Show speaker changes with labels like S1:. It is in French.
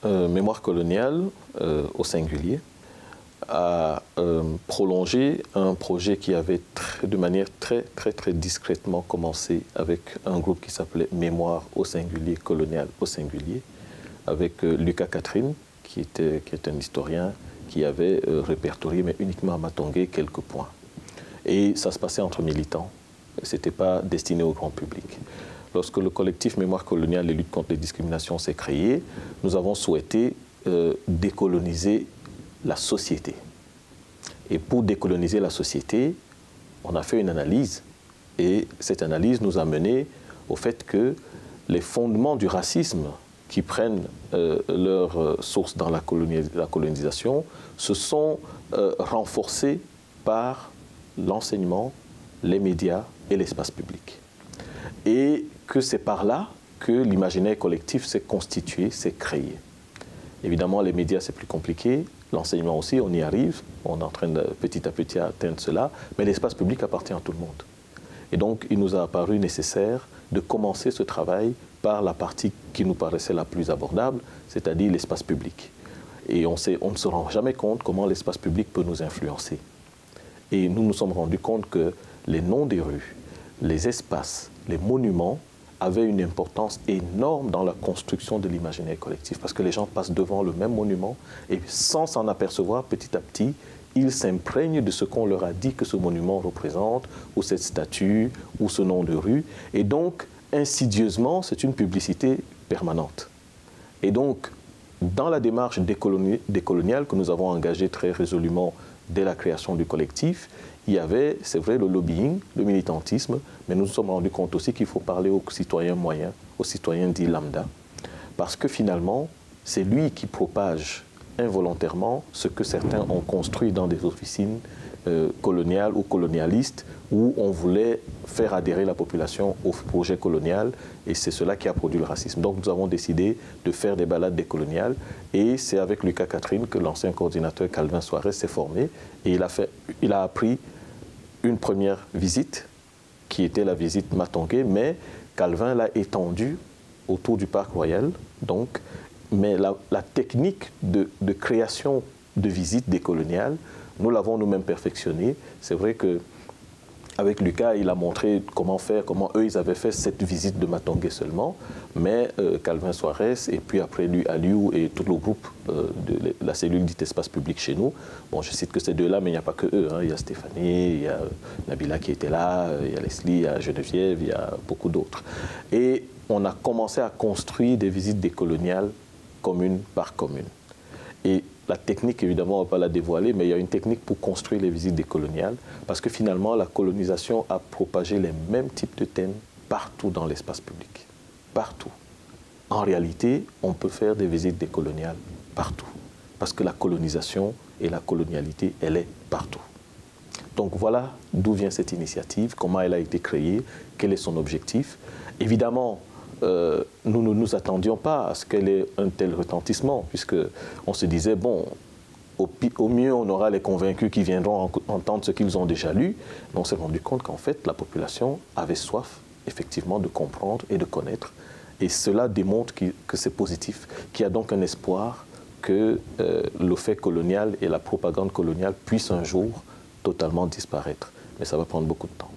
S1: Mémoire coloniale, au singulier, a prolongé un projet qui avait de manière très discrètement commencé avec un groupe qui s'appelait Mémoire au singulier, colonial au singulier, avec Lucas Catherine, qui est un historien qui avait répertorié, mais uniquement à Matongé, quelques points. Et ça se passait entre militants, ce n'était pas destiné au grand public. Lorsque le collectif Mémoire coloniale et lutte contre les discriminations s'est créé, nous avons souhaité décoloniser la société. Et pour décoloniser la société, on a fait une analyse. Et cette analyse nous a mené au fait que les fondements du racisme qui prennent leur source dans la colonisation se sont renforcés par l'enseignement, les médias et l'espace public. Et que c'est par là que l'imaginaire collectif s'est constitué, s'est créé. Évidemment, les médias, c'est plus compliqué. L'enseignement aussi, on y arrive. On est en train de petit à petit atteindre cela. Mais l'espace public appartient à tout le monde. Et donc, il nous a apparu nécessaire de commencer ce travail par la partie qui nous paraissait la plus abordable, c'est-à-dire l'espace public. Et on ne se rend jamais compte comment l'espace public peut nous influencer. Et nous nous sommes rendus compte que les noms des rues, les espaces, les monuments avait une importance énorme dans la construction de l'imaginaire collectif, parce que les gens passent devant le même monument et sans s'en apercevoir, petit à petit, ils s'imprègnent de ce qu'on leur a dit que ce monument représente, ou cette statue, ou ce nom de rue. Et donc, insidieusement, c'est une publicité permanente. Et donc, dans la démarche décoloniale que nous avons engagée très résolument dès la création du collectif, il y avait, c'est vrai, le lobbying, le militantisme, mais nous nous sommes rendus compte aussi qu'il faut parler aux citoyens moyens, aux citoyens dits lambda, parce que finalement, c'est lui qui propage involontairement ce que certains ont construit dans des officines coloniales ou colonialistes, où on voulait faire adhérer la population au projet colonial, et c'est cela qui a produit le racisme. Donc nous avons décidé de faire des balades décoloniales, et c'est avec Lucas Catherine que l'ancien coordinateur Calvin Suarez s'est formé, et il a appris une première visite, qui était la visite Matongé, mais Calvin l'a étendue autour du Parc Royal, donc, mais la technique de création de visites décoloniales, nous l'avons nous-mêmes perfectionnée. C'est vrai que avec Lucas, il a montré comment faire, comment eux, ils avaient fait cette visite de Matongé seulement, mais Calvin Suarez, et puis après lui, Aliou et tout le groupe de la cellule dite espace public chez nous. Bon, je cite que ces deux-là, mais il n'y a pas que eux. Hein. Il y a Stéphanie, il y a Nabila qui était là, il y a Leslie, il y a Geneviève, il y a beaucoup d'autres. Et on a commencé à construire des visites décoloniales commune par commune. Et la technique, évidemment, on ne va pas la dévoiler, mais il y a une technique pour construire les visites décoloniales, parce que finalement, la colonisation a propagé les mêmes types de thèmes partout dans l'espace public. Partout. En réalité, on peut faire des visites décoloniales partout, parce que la colonisation et la colonialité, elle est partout. Donc voilà d'où vient cette initiative, comment elle a été créée, quel est son objectif. Évidemment, nous ne nous attendions pas à ce qu'elle ait un tel retentissement, puisqu'on se disait, bon, au mieux, on aura les convaincus qui viendront entendre ce qu'ils ont déjà lu. Mais on s'est rendu compte qu'en fait, la population avait soif, effectivement, de comprendre et de connaître. Et cela démontre que c'est positif, qu'il y a donc un espoir que le fait colonial et la propagande coloniale puissent un jour totalement disparaître. Mais ça va prendre beaucoup de temps.